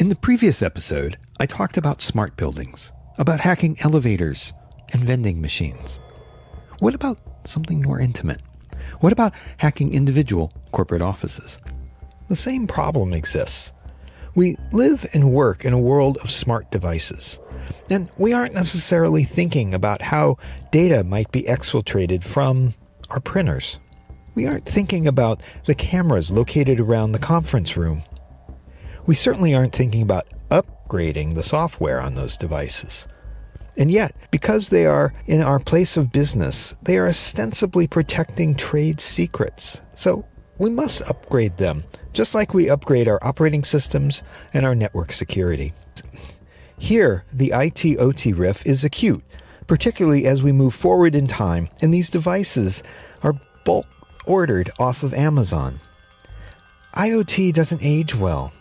In the previous episode, I talked about smart buildings, about hacking elevators and vending machines. What about something more intimate? What about hacking individual corporate offices? The same problem exists. We live and work in a world of smart devices, and we aren't necessarily thinking about how data might be exfiltrated from our printers. We aren't thinking about the cameras located around the conference room. We certainly aren't thinking about upgrading the software on those devices. And yet, because they are in our place of business, they are ostensibly protecting trade secrets. So we must upgrade them, just like we upgrade our operating systems and our network security. Here, the IT-OT riff is acute, particularly as we move forward in time, and these devices are bulk ordered off of Amazon. IoT doesn't age well.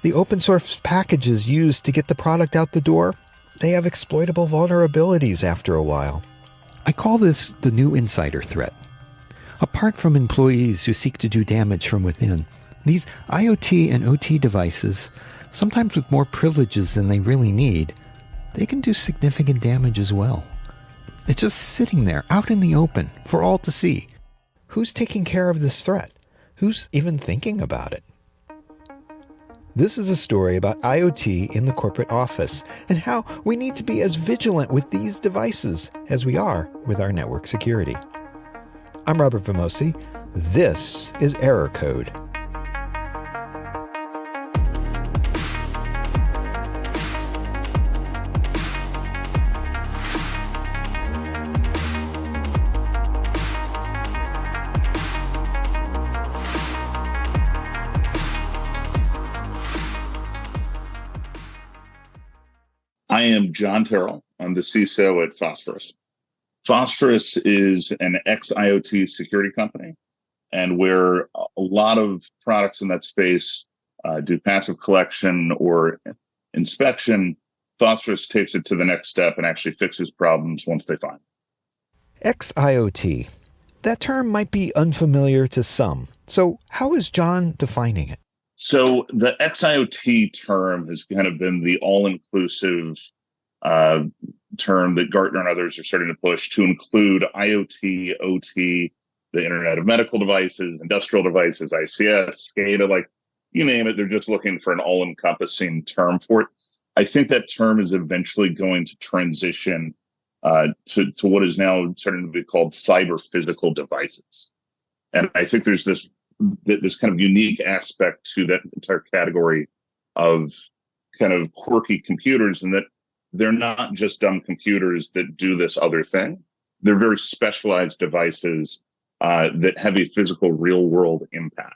The open source packages used to get the product out the door, they have exploitable vulnerabilities after a while. I call this the new insider threat. Apart from employees who seek to do damage from within, these IoT and OT devices, sometimes with more privileges than they really need, they can do significant damage as well. It's just sitting there, out in the open, for all to see. Who's taking care of this threat? Who's even thinking about it? This is a story about IoT in the corporate office and how we need to be as vigilant with these devices as we are with our network security. I'm Robert Vamosi. This is Error Code. I am John Terrell. I'm the CISO at Phosphorus. Phosphorus is an ex-IoT security company, and where a lot of products in that space do passive collection or inspection, Phosphorus takes it to the next step and actually fixes problems once they find them. Ex-IoT. That term might be unfamiliar to some. So how is John defining it? So the ex-IoT term has kind of been the all-inclusive term that Gartner and others are starting to push to include IoT, OT, the Internet of Medical Devices, industrial devices, ICS, SCADA, like you name it. They're just looking for an all-encompassing term for it. I think that term is eventually going to transition to what is now starting to be called cyber-physical devices. And I think there's this kind of unique aspect to that entire category of kind of quirky computers, and that they're not just dumb computers that do this other thing. They're very specialized devices that have a physical real world impact.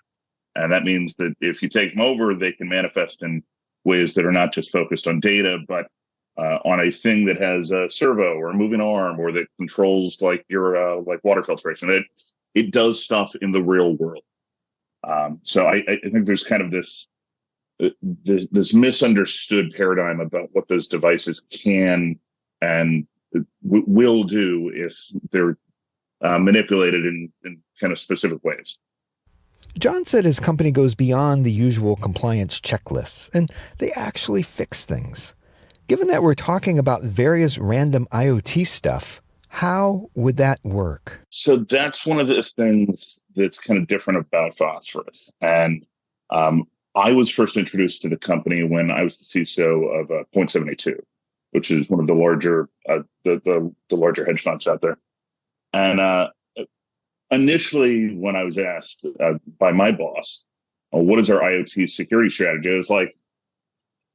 And that means that if you take them over, they can manifest in ways that are not just focused on data, but on a thing that has a servo or a moving arm, or that controls like your like water filtration. It does stuff in the real world. So I think there's kind of this misunderstood paradigm about what those devices can and will do if they're manipulated in kind of specific ways. John said his company goes beyond the usual compliance checklists, and they actually fix things. Given that we're talking about various random IoT stuff, how would that work? So that's one of the things that's kind of different about Phosphorus. And I was first introduced to the company when I was the CISO of Point72, which is one of the larger the larger hedge funds out there. And initially, when I was asked by my boss, what is our IoT security strategy? I was like,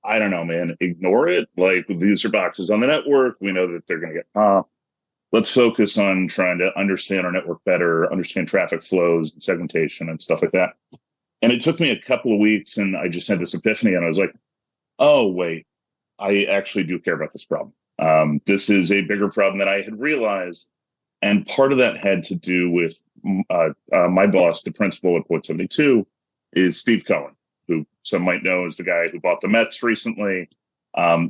I don't know, man, ignore it. Like, these are boxes on the network. We know that they're going to get popped. Let's focus on trying to understand our network better, understand traffic flows and segmentation and stuff like that. And it took me a couple of weeks, and I just had this epiphany, and I was like, oh, wait, I actually do care about this problem. This is a bigger problem than I had realized. And part of that had to do with my boss, the principal at Point72, is Steve Cohen, who some might know as the guy who bought the Mets recently.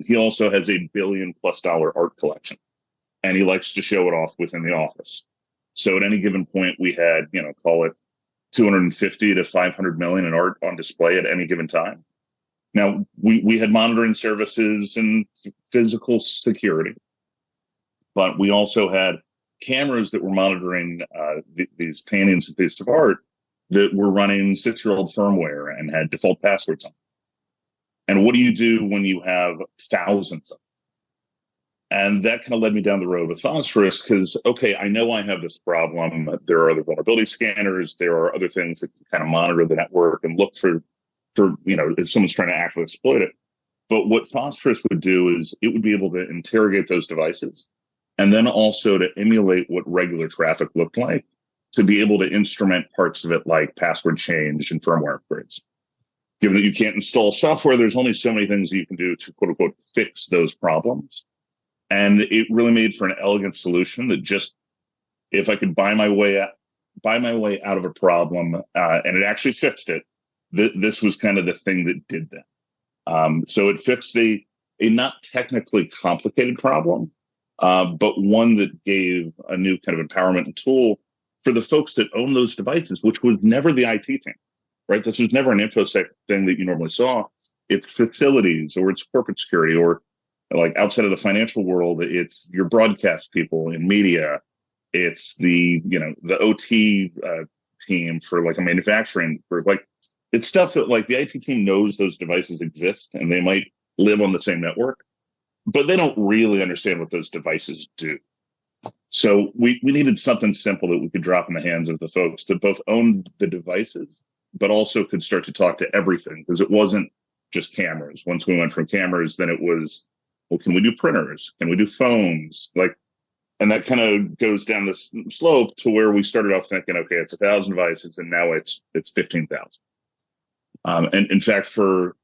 He also has $1 billion+ art collection, and he likes to show it off within the office. So at any given point, we had, call it 250 to 500 million in art on display at any given time. Now, we had monitoring services and physical security, but we also had cameras that were monitoring these paintings and pieces of art that were running 6-year-old firmware and had default passwords on. And what do you do when you have thousands of them? And that kind of led me down the road with phosphorus because, okay, I know I have this problem. There are other vulnerability scanners. There are other things that can kind of monitor the network and look for if someone's trying to actually exploit it. But what phosphorus would do is it would be able to interrogate those devices and then also to emulate what regular traffic looked like to be able to instrument parts of it like password change and firmware upgrades. Given that you can't install software, there's only so many things you can do to quote unquote fix those problems. And it really made for an elegant solution that just, if I could buy my way out of a problem and it actually fixed it, this was kind of the thing that did that. So it fixed a not technically complicated problem, but one that gave a new kind of empowerment and tool for the folks that own those devices, which was never the IT team, right? This was never an InfoSec thing that you normally saw. It's facilities or it's corporate security or like outside of the financial world, it's your broadcast people in media. It's the OT team for like a manufacturing for like, it's stuff that like the IT team knows those devices exist and they might live on the same network, but they don't really understand what those devices do. So we needed something simple that we could drop in the hands of the folks that both owned the devices, but also could start to talk to everything because it wasn't just cameras. Once we went from cameras, then it was, well, can we do printers? Can we do phones? And that kind of goes down this slope to where we started off thinking, okay, it's 1,000 devices, and now it's 15,000. And in fact, for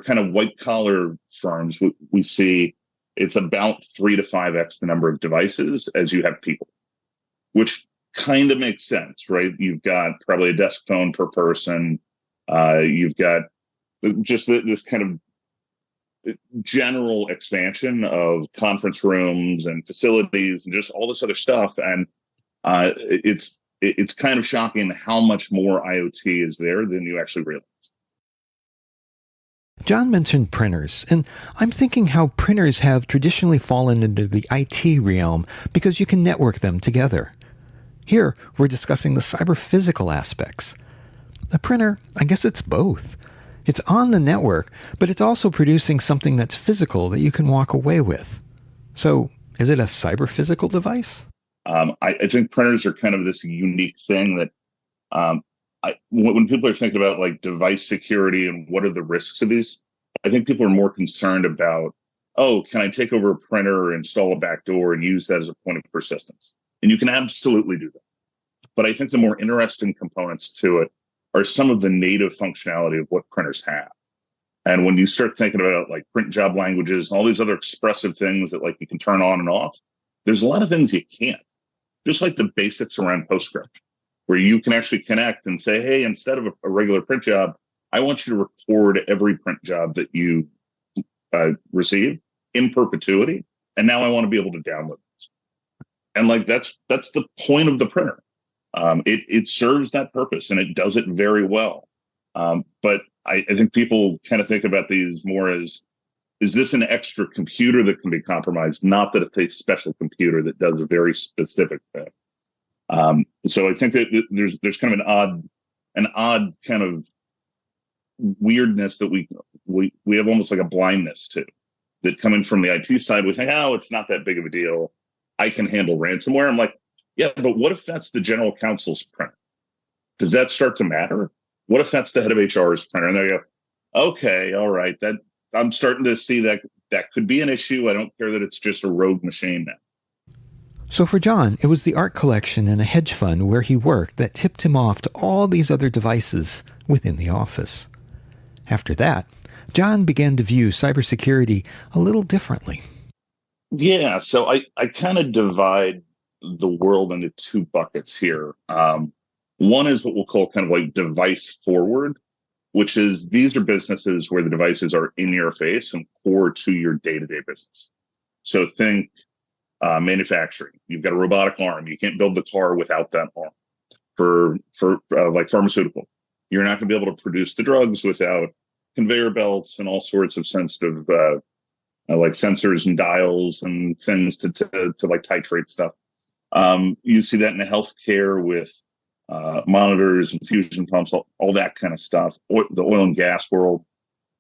kind of white collar firms, we see it's about 3 to 5x the number of devices as you have people, which kind of makes sense, right? You've got probably a desk phone per person. You've got just this kind of general expansion of conference rooms and facilities and just all this other stuff. And it's kind of shocking how much more IoT is there than you actually realize. John mentioned printers, and I'm thinking how printers have traditionally fallen into the IT realm because you can network them together. Here, we're discussing the cyber-physical aspects. A printer, I guess it's both. It's on the network, but it's also producing something that's physical that you can walk away with. So, is it a cyber-physical device? I think printers are kind of this unique thing that when people are thinking about like device security and what are the risks of these, I think people are more concerned about, oh, can I take over a printer, install a backdoor, and use that as a point of persistence? And you can absolutely do that. But I think the more interesting components to it are some of the native functionality of what printers have. And when you start thinking about like print job languages and all these other expressive things that like you can turn on and off, there's a lot of things you can't. Just like the basics around PostScript, where you can actually connect and say, hey, instead of a regular print job, I want you to record every print job that you receive in perpetuity. And now I want to be able to download it. And like that's the point of the printer. It serves that purpose and it does it very well. But I think people kind of think about these more as, is this an extra computer that can be compromised? Not that it's a special computer that does a very specific thing. So I think that there's kind of an odd kind of weirdness that we have almost like a blindness to, that coming from the IT side, we think, oh, it's not that big of a deal. I can handle ransomware. I'm like, yeah, but what if that's the general counsel's printer? Does that start to matter? What if that's the head of HR's printer? And they go, okay, all right, that I'm starting to see that could be an issue. I don't care that it's just a rogue machine now. So for John, it was the art collection in a hedge fund where he worked that tipped him off to all these other devices within the office. After that, John began to view cybersecurity a little differently. Yeah, so I kind of divide the world into 2 buckets here. One is what we'll call kind of like device forward, which is these are businesses where the devices are in your face and core to your day-to-day business. So think manufacturing. You've got a robotic arm. You can't build the car without that arm. For like pharmaceutical, you're not going to be able to produce the drugs without conveyor belts and all sorts of sensitive, like sensors and dials and things to like titrate stuff. You see that in the healthcare with monitors, infusion pumps, all that kind of stuff. The oil and gas world,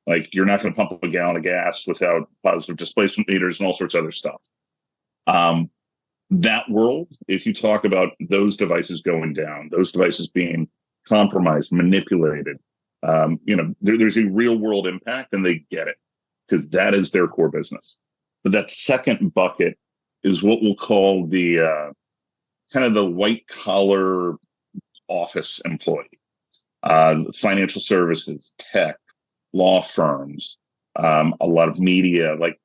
like you're not going to pump a gallon of gas without positive displacement meters and all sorts of other stuff. That world, if you talk about those devices going down, those devices being compromised, manipulated, there's a real world impact, and they get it because that is their core business. But that second bucket is what we'll call the kind of the white collar office employee, financial services, tech, law firms, a lot of media, like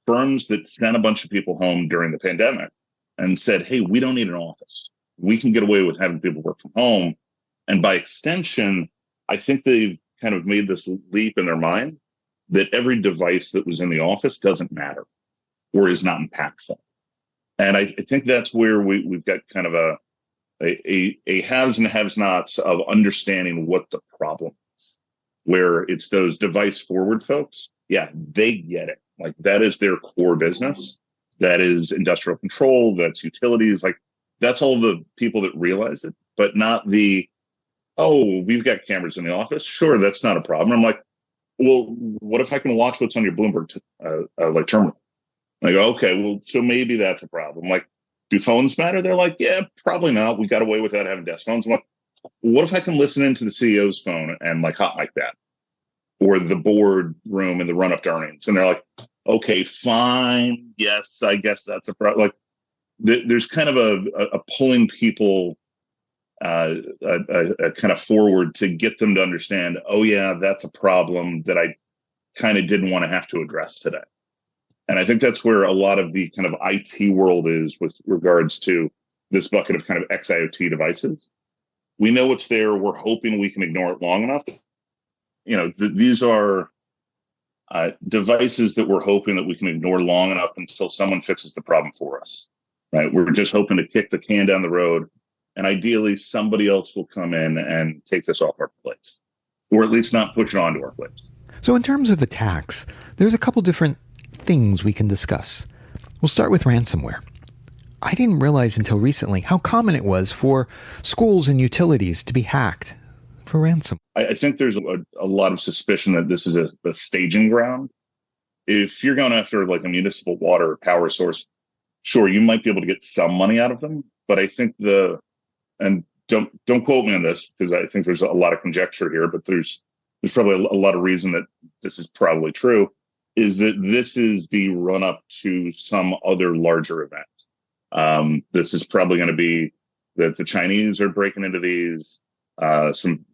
firms that sent a bunch of people home during the pandemic and said, hey, we don't need an office. We can get away with having people work from home. And by extension, I think they've kind of made this leap in their mind that every device that was in the office doesn't matter or is not impactful. And I think that's where we've got kind of a haves and have-nots of understanding what the problem is, where it's those device forward folks. Yeah, they get it. Like that is their core business. That is industrial control. That's utilities. Like that's all the people that realize it, but not the, oh, we've got cameras in the office. Sure, that's not a problem. I'm like, well, what if I can watch what's on your Bloomberg like terminal? Like, okay, well, so maybe that's a problem. Like, do phones matter? They're like, yeah, probably not. We got away without having desk phones. I'm like, what if I can listen into the CEO's phone and like hot mic that, or the board room in the run up to earnings? And they're like, okay, fine. Yes, I guess that's a problem. Like, there's kind of a pulling people a kind of forward to get them to understand, oh yeah, that's a problem that I kind of didn't want to have to address today. And I think that's where a lot of the kind of IT world is with regards to this bucket of kind of XIoT devices. We know it's there. We're hoping we can ignore it long enough. These are devices that we're hoping that we can ignore long enough until someone fixes the problem for us, right? We're just hoping to kick the can down the road, and ideally somebody else will come in and take this off our plates, or at least not push it onto our plates. So in terms of attacks, there's a couple different things we can discuss. We'll start with ransomware. I didn't realize until recently how common it was for schools and utilities to be hacked for ransom. I think there's a lot of suspicion that this is a staging ground. If you're going after like a municipal water or power source, sure, you might be able to get some money out of them. But I think and don't quote me on this because I think there's a lot of conjecture here, but there's probably a lot of reason that this is probably true, is that this is the run up to some other larger event. This is probably going to be that the Chinese are breaking into these, some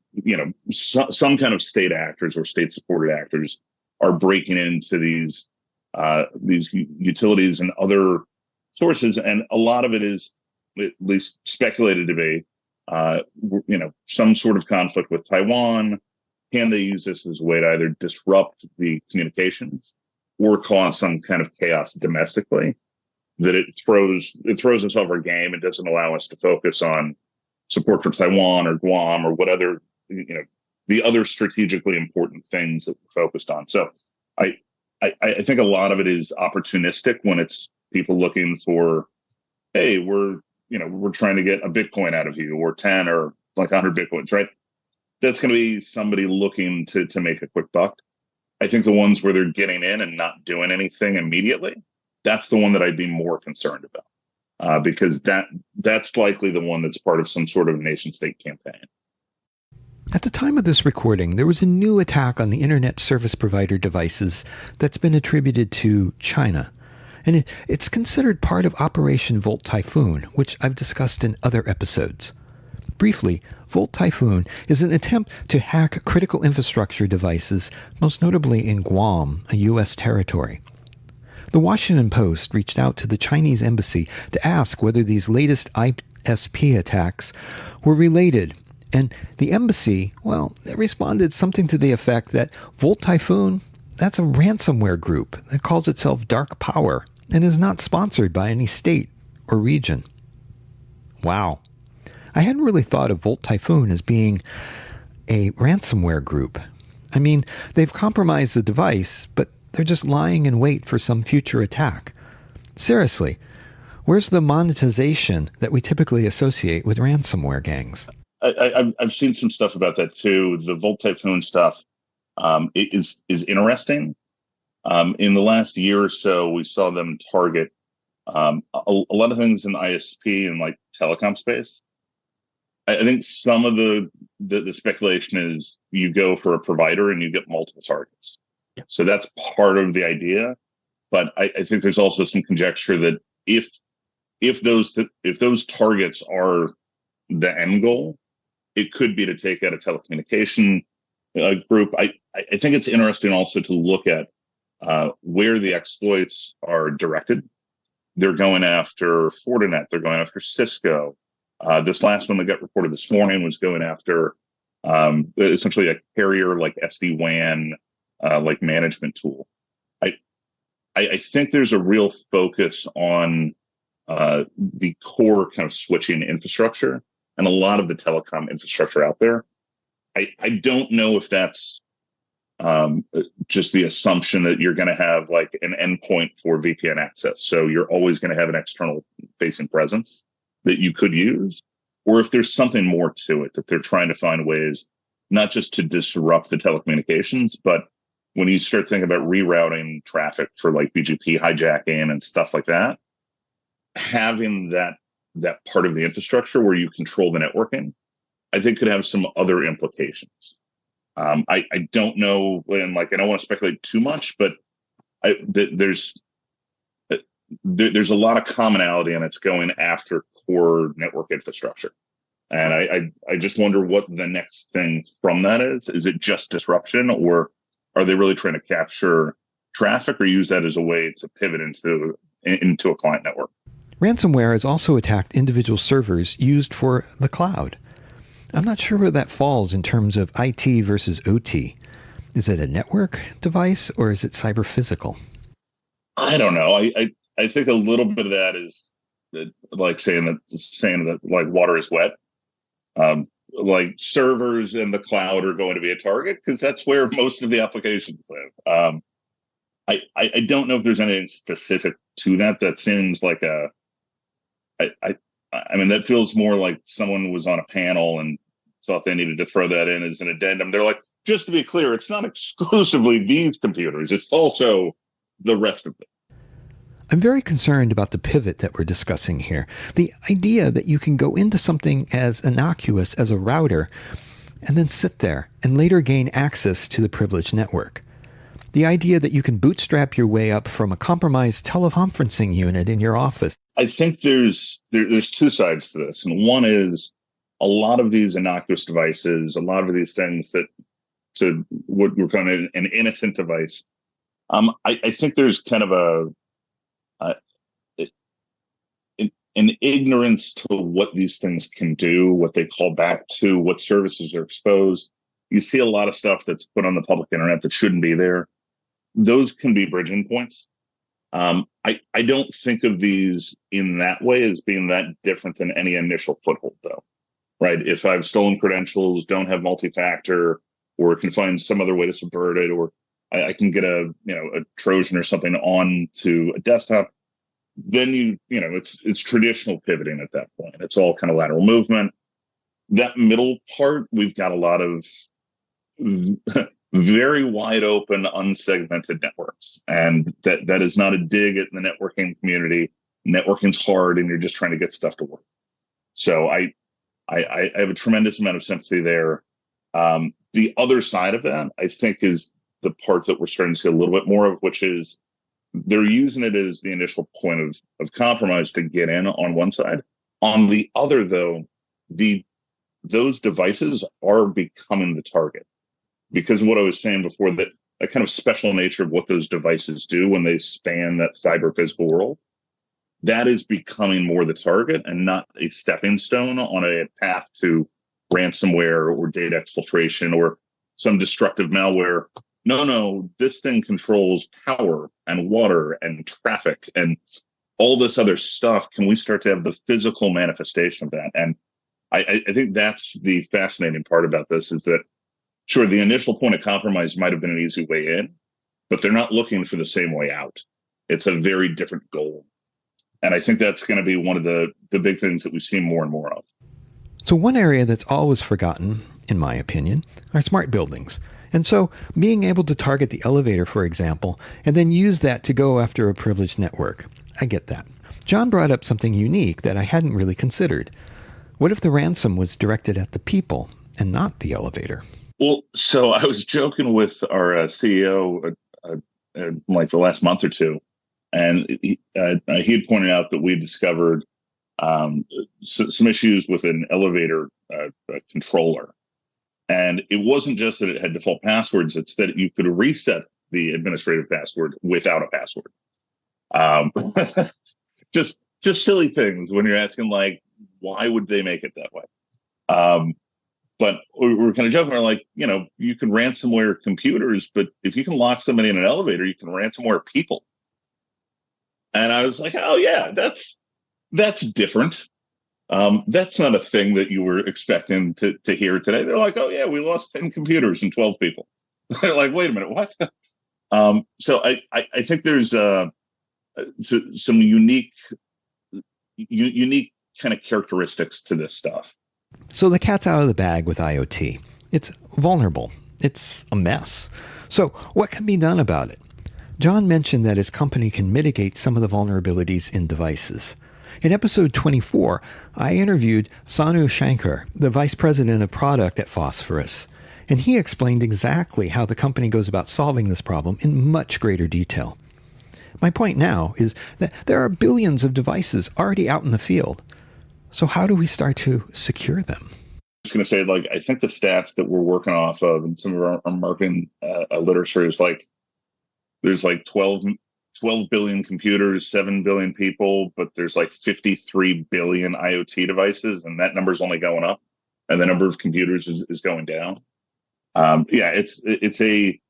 kind of state actors or state supported actors are breaking into these utilities and other sources. And a lot of it is at least speculated to be, some sort of conflict with Taiwan. Can they use this as a way to either disrupt the communications or cause some kind of chaos domestically that it throws us off our game and doesn't allow us to focus on support for Taiwan or Guam or what other, the other strategically important things that we're focused on. So I think a lot of it is opportunistic when it's people looking for, hey, we're trying to get a Bitcoin out of you or 10 or like 100 Bitcoins, right? That's going to be somebody looking to make a quick buck. I think the ones where they're getting in and not doing anything immediately, that's the one that I'd be more concerned about, because that's likely the one that's part of some sort of nation state campaign. At the time of this recording, there was a new attack on the internet service provider devices that's been attributed to China. And it's considered part of Operation Volt Typhoon, which I've discussed in other episodes. Briefly, Volt Typhoon is an attempt to hack critical infrastructure devices, most notably in Guam, a U.S. territory. The Washington Post reached out to the Chinese embassy to ask whether these latest ISP attacks were related, and the embassy, they responded something to the effect that Volt Typhoon, that's a ransomware group that calls itself Dark Power and is not sponsored by any state or region. Wow. I hadn't really thought of Volt Typhoon as being a ransomware group. I mean, they've compromised the device, but they're just lying in wait for some future attack. Seriously, where's the monetization that we typically associate with ransomware gangs? I've seen some stuff about that too. The Volt Typhoon stuff is interesting. In the last year or so, we saw them target a lot of things in ISP and like telecom space. I think some of the speculation is you go for a provider and you get multiple targets. Yeah. So that's part of the idea. But I think there's also some conjecture that if those targets are the end goal, it could be to take out a telecommunication group. I think it's interesting also to look at where the exploits are directed. They're going after Fortinet. They're going after Cisco. This last one that got reported this morning was going after essentially a carrier like SD-WAN like management tool. I think there's a real focus on the core kind of switching infrastructure and a lot of the telecom infrastructure out there. I don't know if that's just the assumption that you're going to have like an endpoint for VPN access. So you're always going to have an external facing presence that you could use, or if there's something more to it that they're trying to find ways, not just to disrupt the telecommunications, but when you start thinking about rerouting traffic for like BGP hijacking and stuff like that, having that part of the infrastructure where you control the networking, I think could have some other implications. I don't know, and like I don't want to speculate too much, but there's a lot of commonality, and it's going after core network infrastructure. And I just wonder what the next thing from that is. Is it just disruption, or are they really trying to capture traffic, or use that as a way to pivot into a client network? Ransomware has also attacked individual servers used for the cloud. I'm not sure where that falls in terms of IT versus OT. Is it a network device or is it cyber-physical? I don't know. I think a little bit of that is like saying that like water is wet. Like servers in the cloud are going to be a target because that's where most of the applications live. I don't know if there's anything specific to that. That seems like I mean, that feels more like someone was on a panel and thought they needed to throw that in as an addendum. They're like, just to be clear, it's not exclusively these computers. It's also the rest of them. I'm very concerned about the pivot that we're discussing here. The idea that you can go into something as innocuous as a router and then sit there and later gain access to the privileged network. The idea that you can bootstrap your way up from a compromised teleconferencing unit in your office. I think there's two sides to this. And one is a lot of these innocuous devices, a lot of these things that to what we're calling an innocent device. I think there's kind of an ignorance to what these things can do, what they call back to, what services are exposed. You see a lot of stuff that's put on the public internet that shouldn't be there. Those can be bridging points. I don't think of these in that way as being that different than any initial foothold, though, right? If I've stolen credentials, don't have multi-factor, or can find some other way to subvert it, or I can get a Trojan or something onto a desktop, then it's traditional pivoting at that point. It's all kind of lateral movement. That middle part, we've got a lot of very wide open, unsegmented networks. And that is not a dig at the networking community. Networking's hard and you're just trying to get stuff to work. So I have a tremendous amount of sympathy there. The other side of that, I think, is the part that we're starting to see a little bit more of, which is they're using it as the initial point of compromise to get in on one side. On the other, though, those devices are becoming the target. Because of what I was saying before, that kind of special nature of what those devices do when they span that cyber physical world, that is becoming more the target and not a stepping stone on a path to ransomware or data exfiltration or some destructive malware. No, this thing controls power and water and traffic and all this other stuff. Can we start to have the physical manifestation of that? And I think that's the fascinating part about this, is that sure, the initial point of compromise might have been an easy way in, but they're not looking for the same way out. It's a very different goal. And I think that's going to be one of the big things that we see more and more of. So one area that's always forgotten, in my opinion, are smart buildings. And so being able to target the elevator, for example, and then use that to go after a privileged network. I get that. John brought up something unique that I hadn't really considered. What if the ransom was directed at the people and not the elevator? Well, so I was joking with our CEO like the last month or two, and he had pointed out that we discovered some issues with an elevator controller. And it wasn't just that it had default passwords, it's that you could reset the administrative password without a password. Just silly things when you're asking, like, why would they make it that way? But we were kind of joking. We're like, you can ransomware computers, but if you can lock somebody in an elevator, you can ransomware people. And I was like, oh yeah, that's different. That's not a thing that you were expecting to hear today. They're like, oh yeah, we lost 10 computers and 12 people. They're like, wait a minute, what? So I think there's some unique kind of characteristics to this stuff. So the cat's out of the bag with IoT. It's vulnerable. It's a mess. So what can be done about it? John mentioned that his company can mitigate some of the vulnerabilities in devices. In episode 24, I interviewed Sanu Shanker, the vice president of product at Phosphorus, and he explained exactly how the company goes about solving this problem in much greater detail. My point now is that there are billions of devices already out in the field. So how do we start to secure them? I was going to say, like, I think the stats that we're working off of and some of our marketing literature is like, there's like 12 billion computers, 7 billion people, but there's like 53 billion IoT devices, and that number is only going up, and the number of computers is going down. It's a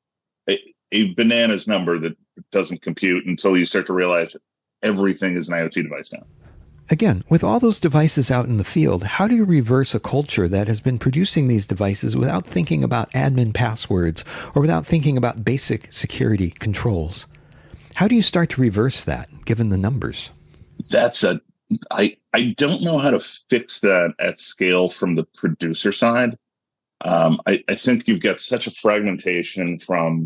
bananas number that doesn't compute until you start to realize everything is an IoT device now. Again, with all those devices out in the field, how do you reverse a culture that has been producing these devices without thinking about admin passwords or without thinking about basic security controls? How do you start to reverse that, given the numbers? I don't know how to fix that at scale from the producer side. I think you've got such a fragmentation from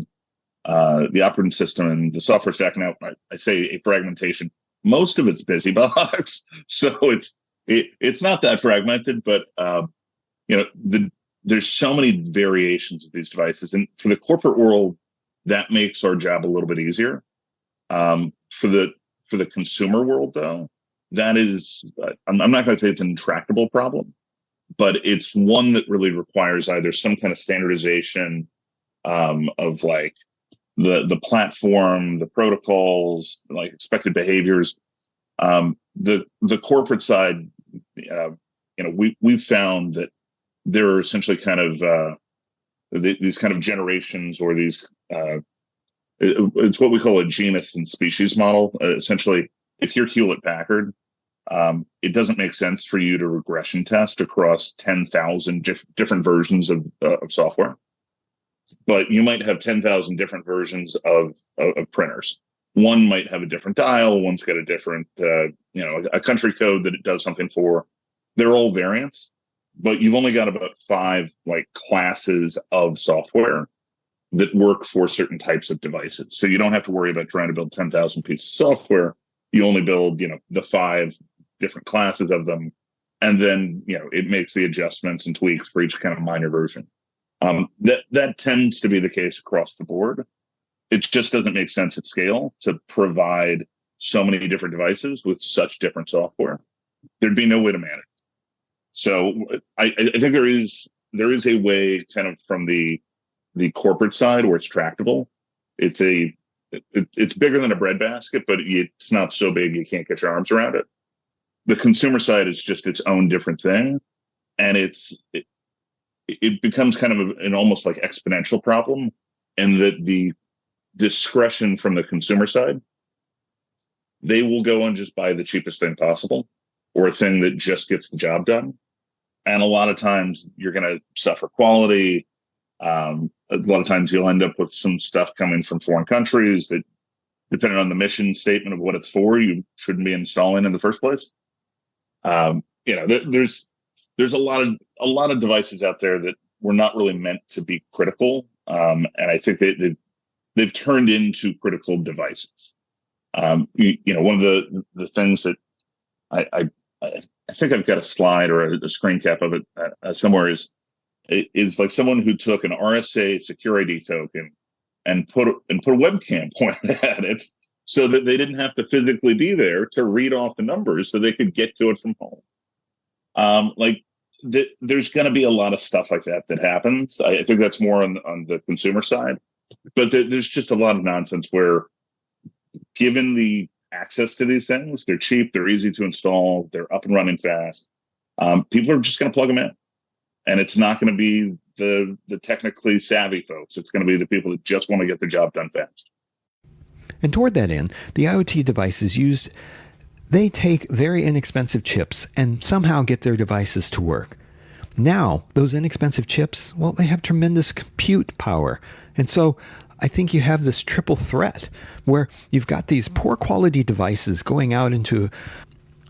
the operating system and the software stack. Now, I say a fragmentation. Most of it's BusyBox, so it's not that fragmented. But there's so many variations of these devices, and for the corporate world, that makes our job a little bit easier. For the consumer world, though, that is, I'm not going to say it's an intractable problem, but it's one that really requires either some kind of standardization of like the platform, the protocols, like expected behaviors. The corporate side, we've found that there are essentially kind of these kind of generations, or these it's what we call a genus and species model. Essentially, if you're Hewlett Packard, it doesn't make sense for you to regression test across 10,000 different versions of software. But you might have 10,000 different versions of printers. One might have a different dial. One's got a different, a country code that it does something for. They're all variants, but you've only got about 5 like classes of software that work for certain types of devices. So you don't have to worry about trying to build 10,000 pieces of software. You only build, the 5 different classes of them. And then, it makes the adjustments and tweaks for each kind of minor version. That tends to be the case across the board. It just doesn't make sense at scale to provide so many different devices with such different software. There'd be no way to manage. So I think there is a way, kind of from the corporate side, where it's tractable. It's bigger than a breadbasket, but it's not so big you can't get your arms around it. The consumer side is just its own different thing, and it becomes kind of an almost like exponential problem, and that the discretion from the consumer side, they will go and just buy the cheapest thing possible, or a thing that just gets the job done. And a lot of times you're going to suffer quality. A lot of times you'll end up with some stuff coming from foreign countries that, depending on the mission statement of what it's for, you shouldn't be installing in the first place. There's a lot of devices out there that were not really meant to be critical, and I think they've turned into critical devices. One of the things that I think I've got a slide or a screen cap of it somewhere is like someone who took an RSA secure ID token and put a webcam pointed at it so that they didn't have to physically be there to read off the numbers so they could get to it from home. There's going to be a lot of stuff like that happens. I think that's more on the consumer side, but there's just a lot of nonsense where, given the access to these things, they're cheap, they're easy to install, they're up and running fast. People are just going to plug them in, and it's not going to be the technically savvy folks. It's going to be the people that just want to get the job done fast. And toward that end, the IoT devices used, they take very inexpensive chips and somehow get their devices to work. Now, those inexpensive chips, well, they have tremendous compute power. And so I think you have this triple threat where you've got these poor quality devices going out into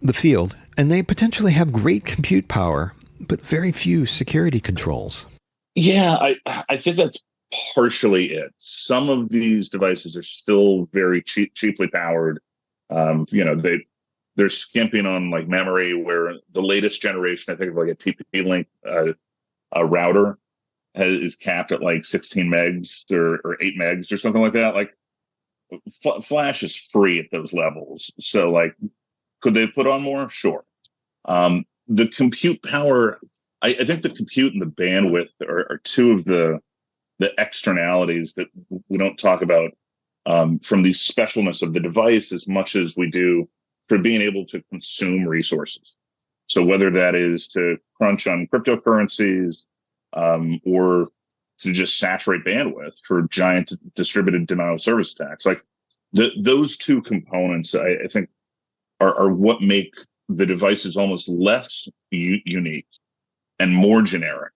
the field, and they potentially have great compute power, but very few security controls. Yeah, I think that's partially it. Some of these devices are still very cheaply powered. They're skimping on like memory, where the latest generation, I think of like a TP-Link a router is capped at like 16 megs or 8 megs or something like that. Like Flash is free at those levels. So like, could they put on more? Sure. The compute power, I think the compute and the bandwidth are two of the externalities that we don't talk about from the specialness of the device as much as we do for being able to consume resources. So whether that is to crunch on cryptocurrencies or to just saturate bandwidth for giant distributed denial of service attacks, like those two components, I think, are what make the devices almost less unique and more generic.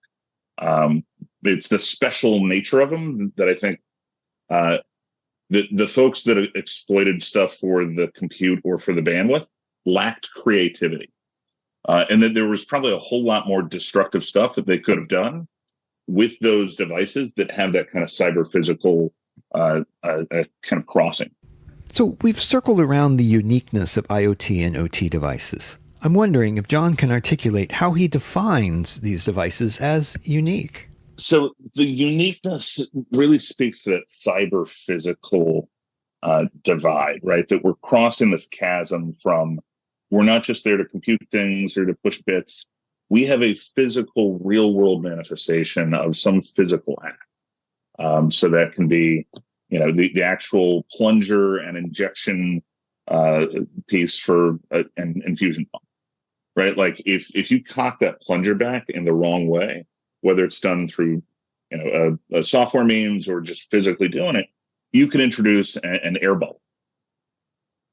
It's the special nature of them that I think the folks that exploited stuff for the compute or for the bandwidth lacked creativity. And that there was probably a whole lot more destructive stuff that they could have done with those devices that have that kind of cyber-physical kind of crossing. So we've circled around the uniqueness of IoT and OT devices. I'm wondering if John can articulate how he defines these devices as unique. So the uniqueness really speaks to that cyber-physical divide, right? That we're crossing this chasm from, we're not just there to compute things or to push bits. We have a physical, real-world manifestation of some physical act. So that can be, the actual plunger and injection piece for an infusion pump, right? Like if you cock that plunger back in the wrong way, whether it's done through, a software means or just physically doing it, you can introduce an air bubble,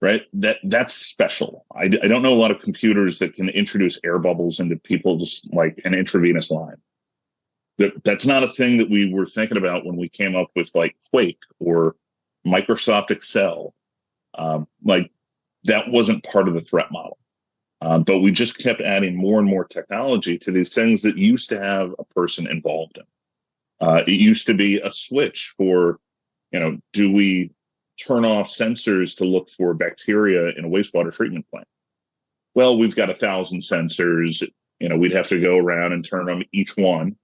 right? That's special. I don't know a lot of computers that can introduce air bubbles into people's like an intravenous line. That's not a thing that we were thinking about when we came up with like Quake or Microsoft Excel. Like that wasn't part of the threat model. But we just kept adding more and more technology to these things that used to have a person involved in. It used to be a switch for, do we turn off sensors to look for bacteria in a wastewater treatment plant? Well, we've got 1,000 sensors. We'd have to go around and turn them each one.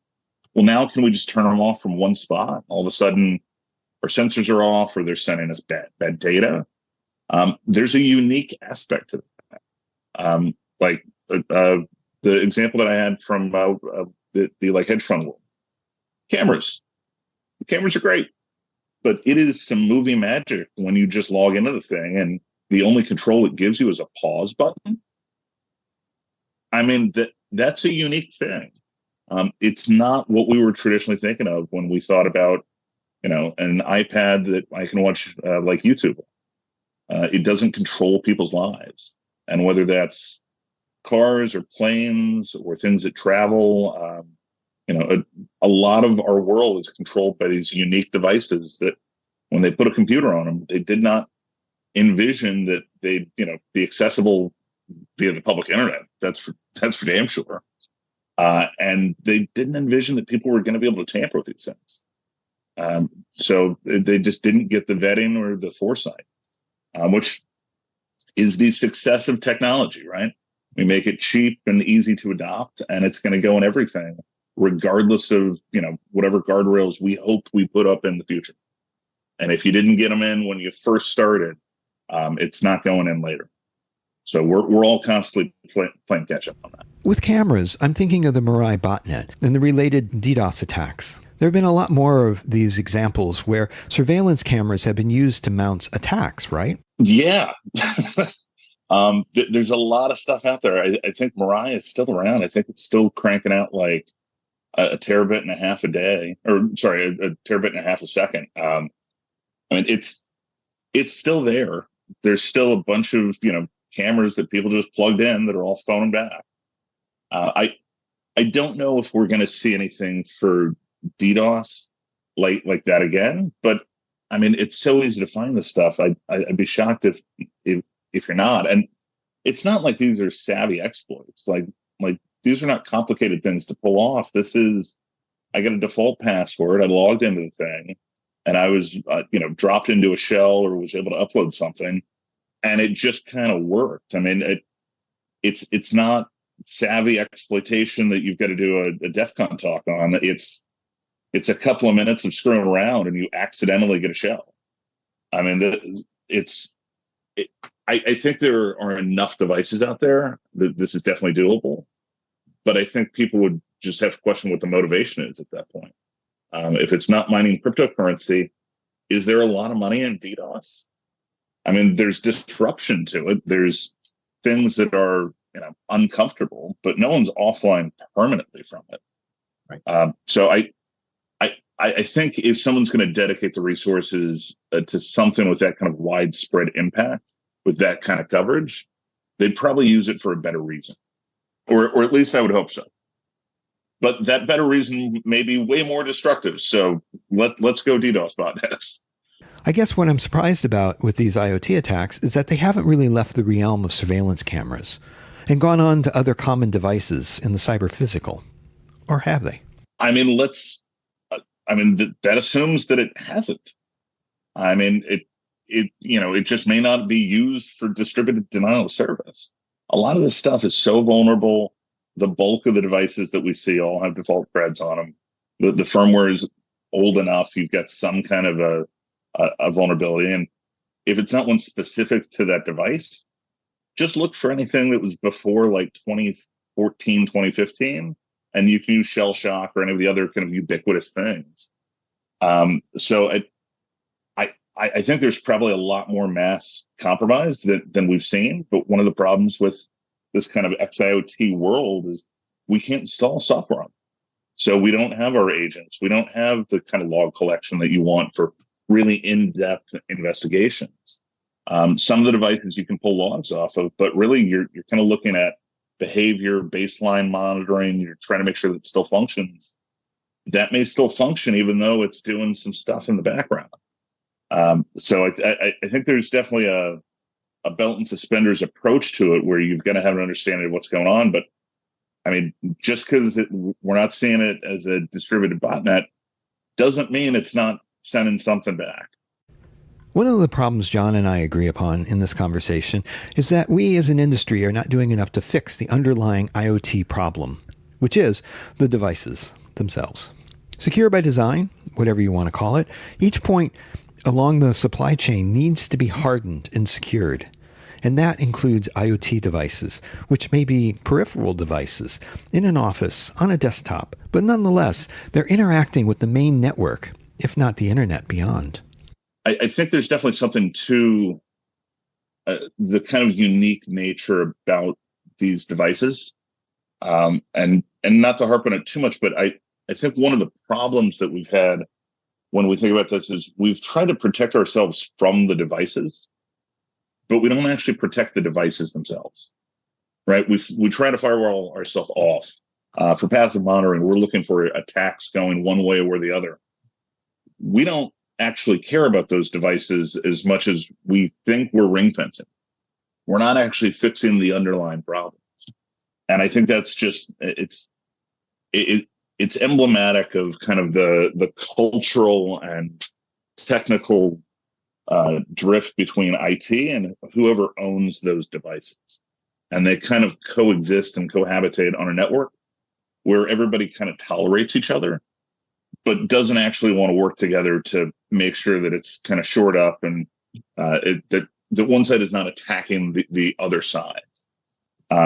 Well, now can we just turn them off from one spot? All of a sudden, our sensors are off, or they're sending us bad data. There's a unique aspect to that. The example that I had from the like hedge fund world, cameras. The cameras are great, but it is some movie magic when you just log into the thing and the only control it gives you is a pause button. I mean, that's a unique thing. It's not what we were traditionally thinking of when we thought about, an iPad that I can watch like YouTube. It doesn't control people's lives. And whether that's cars or planes or things that travel, a lot of our world is controlled by these unique devices that when they put a computer on them, they did not envision that they'd, be accessible via the public internet. That's for damn sure. And they didn't envision that people were going to be able to tamper with these things. So they just didn't get the vetting or the foresight, which is the success of technology, right? We make it cheap and easy to adopt, and it's going to go in everything, regardless of, whatever guardrails we hope we put up in the future. And if you didn't get them in when you first started, it's not going in later. So we're all constantly playing catch up on that. With cameras, I'm thinking of the Mirai botnet and the related DDoS attacks. There have been a lot more of these examples where surveillance cameras have been used to mount attacks, right? Yeah. There's a lot of stuff out there. I think Mirai is still around. I think it's still cranking out like a terabit and a half a day, or sorry, a terabit and a half a second. It's still there. There's still a bunch of, cameras that people just plugged in that are all phoning back. I don't know if we're going to see anything for DDoS like that again, but it's so easy to find this stuff. I'd be shocked if you're not. And it's not like these are savvy exploits. Like these are not complicated things to pull off. This is, I got a default password. I logged into the thing, and I was, dropped into a shell or was able to upload something, and it just kind of worked. It's not savvy exploitation that you've got to do a DEF CON talk on. It's a couple of minutes of screwing around and you accidentally get a shell. I think there are enough devices out there that this is definitely doable, but I think people would just have to question what the motivation is at that point. If it's not mining cryptocurrency, is there a lot of money in DDoS? There's disruption to it. There's things that are, uncomfortable, but no one's offline permanently from it. Right. So I think if someone's going to dedicate the resources to something with that kind of widespread impact, with that kind of coverage, they'd probably use it for a better reason, or at least I would hope so. But that better reason may be way more destructive. So let's go DDoS botnets. I guess what I'm surprised about with these IoT attacks is that they haven't really left the realm of surveillance cameras and gone on to other common devices in the cyber-physical. Or have they? That assumes that it hasn't. It just may not be used for distributed denial of service. A lot of this stuff is so vulnerable. The bulk of the devices that we see all have default creds on them. The firmware is old enough. You've got some kind of a vulnerability. And if it's not one specific to that device, just look for anything that was before like 2014, 2015, and you can use shell shock or any of the other kind of ubiquitous things. So I think there's probably a lot more mass compromise than we've seen. But one of the problems with this kind of XIoT world is we can't install software on it. So we don't have our agents. We don't have the kind of log collection that you want for really in-depth investigations. Some of the devices you can pull logs off of, but really you're kind of looking at behavior, baseline monitoring. You're trying to make sure that it still functions. That may still function even though it's doing some stuff in the background. So I think there's definitely a belt and suspenders approach to it where you've got to have an understanding of what's going on. But just because we're not seeing it as a distributed botnet doesn't mean it's not sending something back. One of the problems John and I agree upon in this conversation is that we as an industry are not doing enough to fix the underlying IoT problem, which is the devices themselves. Secure by design, whatever you want to call it, each point along the supply chain needs to be hardened and secured. And that includes IoT devices, which may be peripheral devices in an office, on a desktop, but nonetheless, they're interacting with the main network, if not the internet beyond. I think there's definitely something to the kind of unique nature about these devices. And not to harp on it too much, but I think one of the problems that we've had when we think about this is we've tried to protect ourselves from the devices, but we don't actually protect the devices themselves, right? We try to firewall ourselves off For passive monitoring, we're looking for attacks going one way or the other. We don't actually care about those devices as much as we think we're ring fencing. We're not actually fixing the underlying problems. And I think that's just, it's emblematic of kind of the cultural and technical drift between IT and whoever owns those devices. And they kind of coexist and cohabitate on a network where everybody kind of tolerates each other, but doesn't actually want to work together to make sure that it's kind of shored up and that one side is not attacking the other side.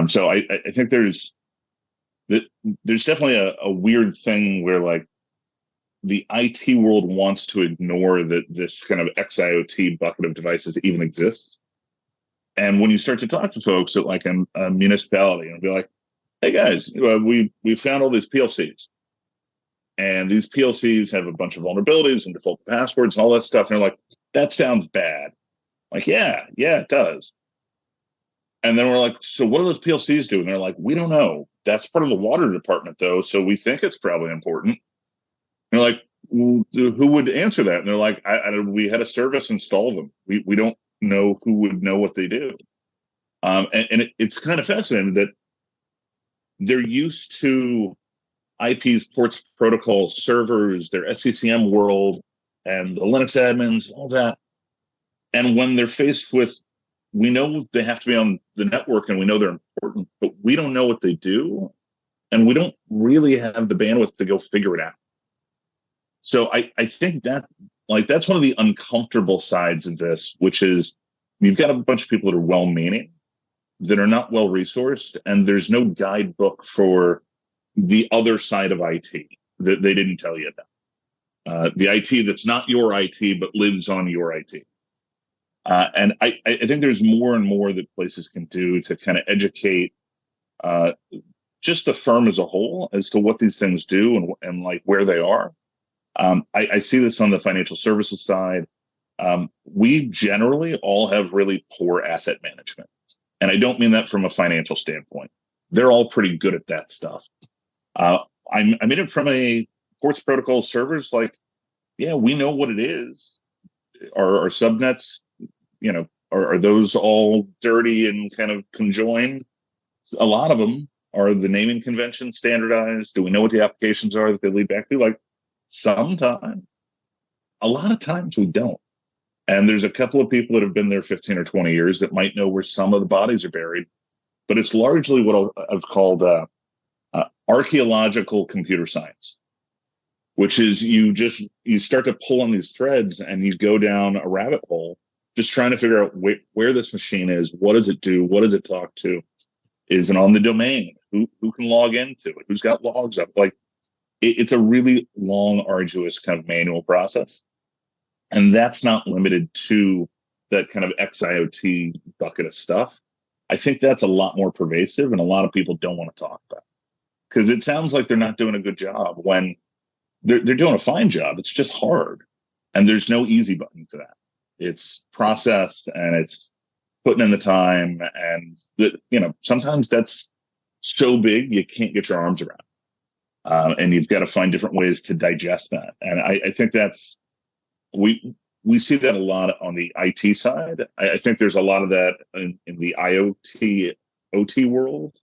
So I think there's definitely a weird thing where like the IT world wants to ignore that this kind of XIoT bucket of devices even exists. And when you start to talk to folks at like a municipality and be like, hey guys, we found all these PLCs. And these PLCs have a bunch of vulnerabilities and default passwords and all that stuff. And they're like, that sounds bad. Like, yeah, it does. And then we're like, so what do those PLCs do? And they're like, we don't know. That's part of the water department, though. So we think it's probably important. And they're like, well, who would answer that? And they're like, we had a service install them. We don't know who would know what they do. And it's kind of fascinating that they're used to IPs, ports, protocols, servers, their SCCM world, and the Linux admins, all that. And when they're faced with, we know they have to be on the network and we know they're important, but we don't know what they do. And we don't really have the bandwidth to go figure it out. So I think that that's one of the uncomfortable sides of this, which is you've got a bunch of people that are well-meaning, that are not well-resourced, and there's no guidebook for the other side of IT that they didn't tell you about. The IT that's not your IT, but lives on your IT. And I think there's more and more that places can do to kind of educate just the firm as a whole as to what these things do and like where they are. I see this on the financial services side. We generally all have really poor asset management. And I don't mean that from a financial standpoint. They're all pretty good at that stuff. I mean it from a ports protocol servers, like, yeah, we know what it is. Our subnets, are those all dirty and kind of conjoined? A lot of them are. The naming convention standardized? Do we know what the applications are that they lead back to? Like, sometimes. A lot of times we don't. And there's a couple of people that have been there 15 or 20 years that might know where some of the bodies are buried. But it's largely what I've called archaeological computer science, which is you start to pull on these threads and you go down a rabbit hole, just trying to figure out where this machine is, what does it do, what does it talk to, is it on the domain, who can log into it, who's got logs up. Like, it's a really long, arduous kind of manual process. And that's not limited to that kind of XIoT bucket of stuff. I think that's a lot more pervasive, and a lot of people don't want to talk about it because it sounds like they're not doing a good job when they're doing a fine job. It's just hard. And there's no easy button for that. It's processed and it's putting in the time. And sometimes that's so big, you can't get your arms around. And you've got to find different ways to digest that. And I think that's, we see that a lot on the IT side. I think there's a lot of that in the IoT, OT world.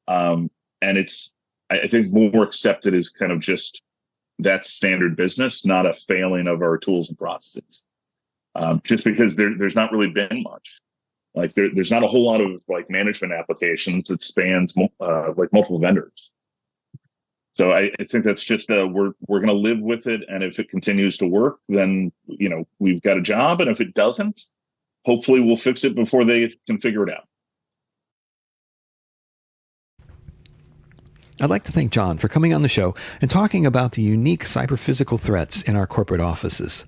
And it's, I think, more accepted as kind of just that's standard business, not a failing of our tools and processes. Just because there's not really been much. Like there's not a whole lot of like management applications that spans like multiple vendors. So I think that's just we're going to live with it, and if it continues to work, then we've got a job, and if it doesn't, hopefully we'll fix it before they can figure it out. I'd like to thank John for coming on the show and talking about the unique cyber-physical threats in our corporate offices.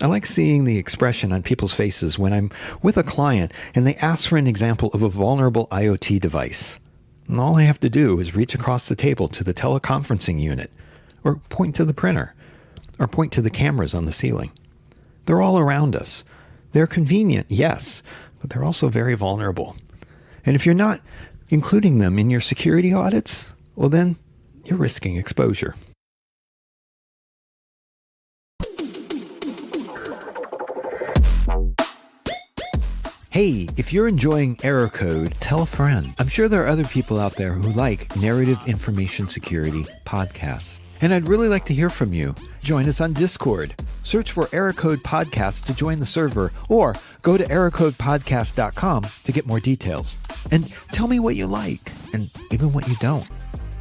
I like seeing the expression on people's faces when I'm with a client and they ask for an example of a vulnerable IoT device. And all I have to do is reach across the table to the teleconferencing unit, or point to the printer, or point to the cameras on the ceiling. They're all around us. They're convenient, yes, but they're also very vulnerable. And if you're not including them in your security audits, well then, you're risking exposure. Hey, if you're enjoying Error Code, tell a friend. I'm sure there are other people out there who like narrative information security podcasts. And I'd really like to hear from you. Join us on Discord. Search for Error Code Podcast to join the server, or go to errorcodepodcast.com to get more details. And tell me what you like, and even what you don't.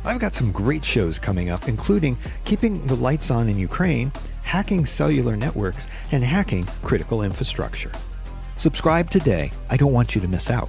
I've got some great shows coming up, including keeping the lights on in Ukraine, hacking cellular networks, and hacking critical infrastructure. Subscribe today. I don't want you to miss out.